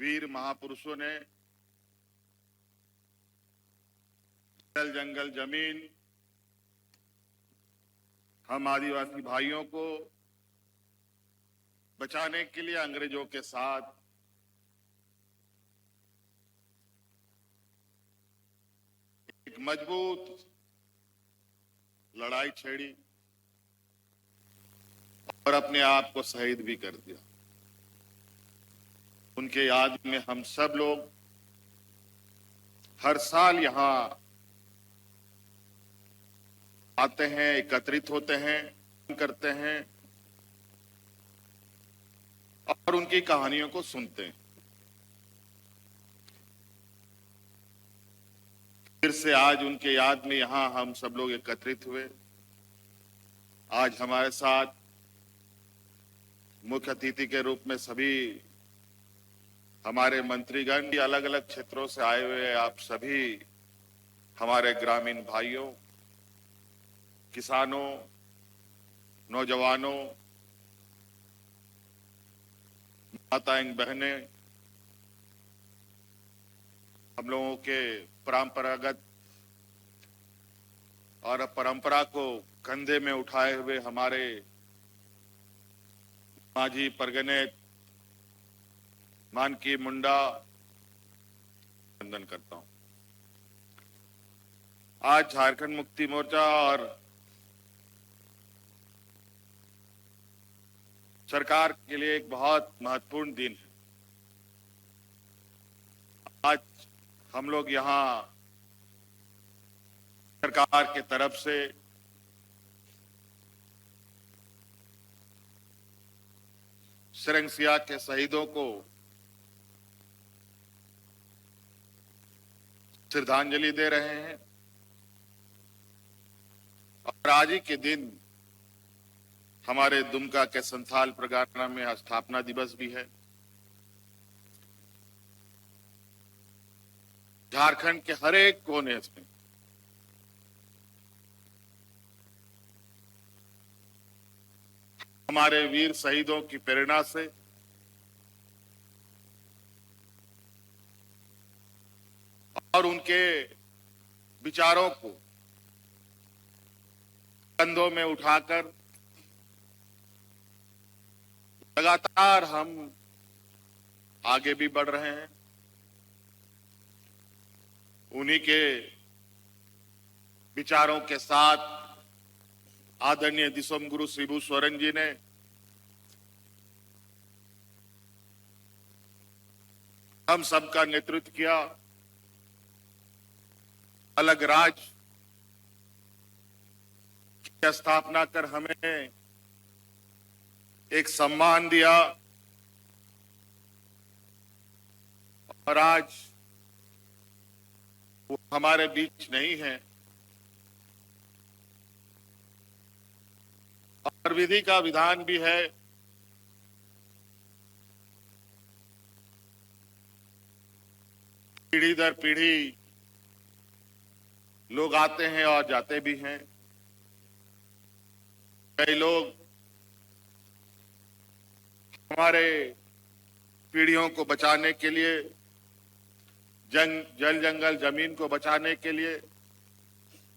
वीर महापुरुषों ने जल जंगल जमीन हम आदिवासी भाइयों को बचाने के लिए अंग्रेजों के साथ एक मजबूत लड़ाई छेड़ी और अपने आप को शहीद भी कर दिया। उनके याद में हम सब लोग हर साल यहां आते हैं, एकत्रित होते हैं, करते हैं और उनकी कहानियों को सुनते हैं। फिर से आज उनके याद में यहां हम सब लोग एकत्रित हुए। आज हमारे साथ मुख्य अतिथि के रूप में सभी हमारे मंत्रीगण, अलग अलग क्षेत्रों से आए हुए आप सभी हमारे ग्रामीण भाइयों, किसानों, नौजवानों, माताएं, बहनें, हम लोगों के परंपरागत और परंपरा को कंधे में उठाए हुए हमारे मांझी परगने मानकी मुंडा, वंदन करता हूं। आज झारखंड मुक्ति मोर्चा और सरकार के लिए एक बहुत महत्वपूर्ण दिन है। आज हम लोग यहां सरकार के तरफ से सिरंगसिया के शहीदों को श्रद्धांजलि दे रहे हैं और आज ही के दिन हमारे दुमका के संथाल परगना में स्थापना दिवस भी है। झारखंड के हर एक कोने में हमारे वीर शहीदों की प्रेरणा से और उनके विचारों को कंधों में उठाकर लगातार हम आगे भी बढ़ रहे हैं। उन्हीं के विचारों के साथ आदरणीय दिसोम गुरु शिबू सोरेन जी ने हम सबका नेतृत्व किया। अलग राज्य की स्थापना कर हमें एक सम्मान दिया और आज वो हमारे बीच नहीं है और विधि का विधान भी है। पीढ़ी दर पीढ़ी लोग आते हैं और जाते भी हैं। कई लोग हमारे पीढ़ियों को बचाने के लिए, जल जंगल जमीन को बचाने के लिए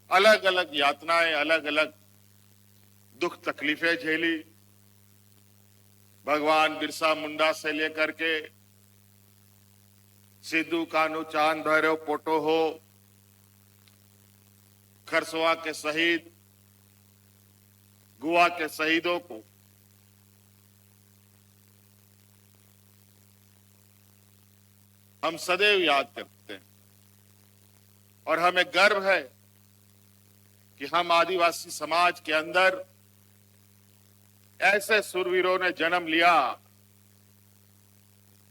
अलग अलग यातनाएं, अलग अलग दुख तकलीफें झेली। भगवान बिरसा मुंडा से लेकर के सिद्धू कान्हू चांद भैरव पोटो हो, खरसवा के शहीद, गोवा के शहीदों को हम सदैव याद करते हैं और हमें गर्व है कि हम आदिवासी समाज के अंदर ऐसे शूरवीरों ने जन्म लिया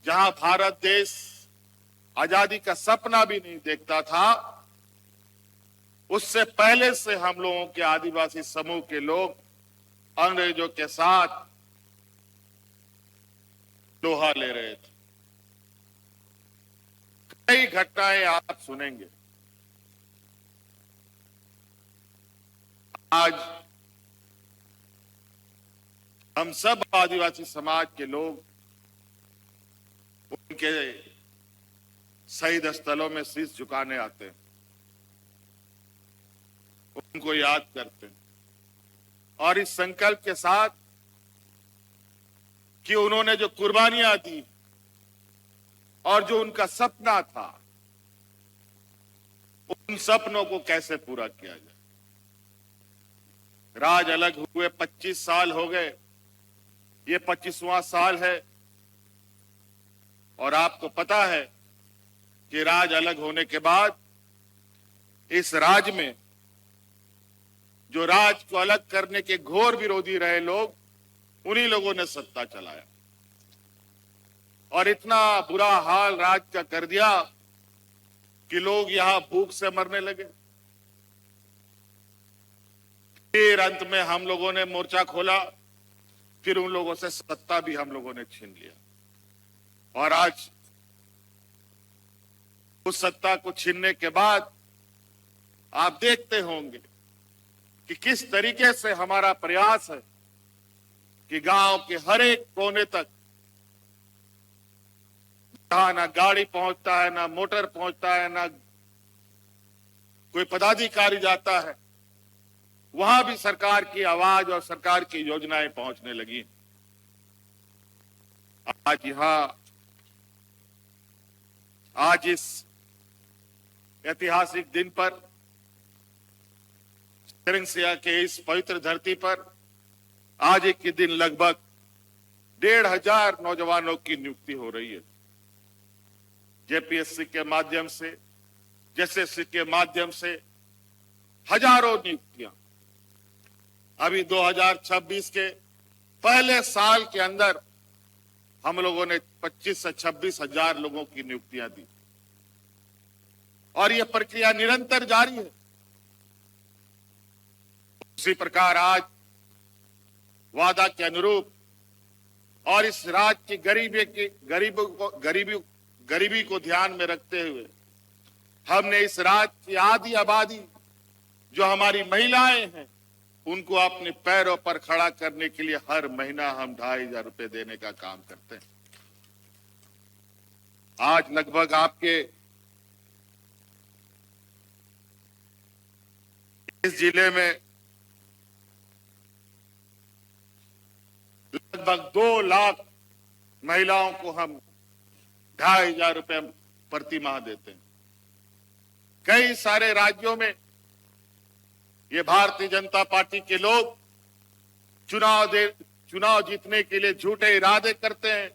जहां भारत देश आजादी का सपना भी नहीं देखता था। उससे पहले से हम लोगों के आदिवासी समूह के लोग अंग्रेजों के साथ लोहा ले रहे थे। कई घटनाएं आप सुनेंगे। आज हम सब आदिवासी समाज के लोग उनके शहीद स्थलों में शीश झुकाने आते हैं, उनको याद करते हैं और इस संकल्प के साथ कि उन्होंने जो कुर्बानियां दी और जो उनका सपना था, उन सपनों को कैसे पूरा किया जाए। राज अलग हुए 25 साल हो गए, ये 25वां साल है और आपको पता है कि राज अलग होने के बाद इस राज में जो राज को अलग करने के घोर विरोधी रहे लोग, उन्हीं लोगों ने सत्ता चलाया और इतना बुरा हाल राज का कर दिया कि लोग यहां भूख से मरने लगे। फिर अंत में हम लोगों ने मोर्चा खोला, फिर उन लोगों से सत्ता भी हम लोगों ने छीन लिया और आज उस सत्ता को छीनने के बाद आप देखते होंगे कि किस तरीके से हमारा प्रयास है कि गांव के हर एक कोने तक, जहां ना गाड़ी पहुंचता है, ना मोटर पहुंचता है, ना कोई पदाधिकारी जाता है, वहां भी सरकार की आवाज और सरकार की योजनाएं पहुंचने लगी। आज इस ऐतिहासिक दिन पर, सिंह के इस पवित्र धरती पर आज एक दिन लगभग 1,500 नौजवानों की नियुक्ति हो रही है। जेपीएससी के माध्यम से, जेएसएससी के माध्यम से हजारों नियुक्तियां। अभी 2026 के पहले साल के अंदर हम लोगों ने 25 से 26 हजार लोगों की नियुक्तियां दी और यह प्रक्रिया निरंतर जारी है। उसी प्रकार आज वादा के अनुरूप और इस राज्य की गरीबी को ध्यान में रखते हुए हमने इस राज्य की आधी आबादी जो हमारी महिलाएं हैं, उनको अपने पैरों पर खड़ा करने के लिए हर महीना हम 2,500 रुपए देने का काम करते हैं। आज लगभग आपके इस जिले में लगभग 2 लाख महिलाओं को हम 2,500 रुपए प्रति माह देते हैं। कई सारे राज्यों में ये भारतीय जनता पार्टी के लोग चुनाव जीतने के लिए झूठे इरादे करते हैं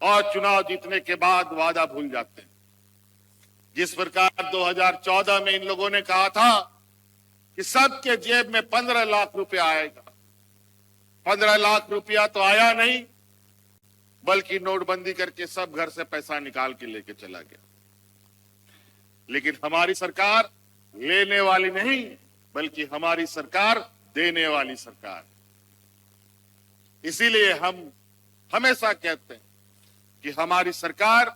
और चुनाव जीतने के बाद वादा भूल जाते हैं। जिस प्रकार 2014 में इन लोगों ने कहा था कि सबके जेब में 15 लाख रुपया आएगा, 15 लाख रुपया तो आया नहीं, बल्कि नोटबंदी करके सब घर से पैसा निकाल के लेके चला गया। लेकिन हमारी सरकार लेने वाली नहीं, बल्कि हमारी सरकार देने वाली सरकार। इसीलिए हम हमेशा कहते हैं कि हमारी सरकार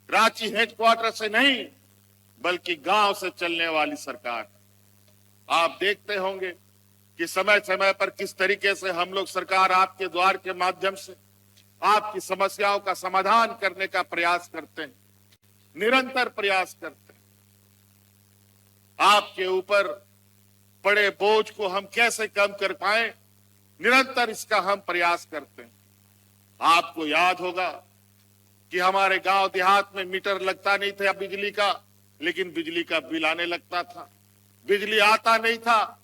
रांची हेडक्वार्टर से नहीं, बल्कि गांव से चलने वाली सरकार। आप देखते होंगे कि समय समय पर किस तरीके से हम लोग सरकार आपके द्वार के माध्यम से आपकी समस्याओं का समाधान करने का प्रयास करते हैं, निरंतर प्रयास करते हैं। आपके ऊपर पड़े बोझ को हम कैसे कम कर पाए, निरंतर इसका हम प्रयास करते हैं। आपको याद होगा कि हमारे गांव देहात में मीटर लगता नहीं था बिजली का, लेकिन बिजली का बिल आने लगता था। बिजली आता नहीं था,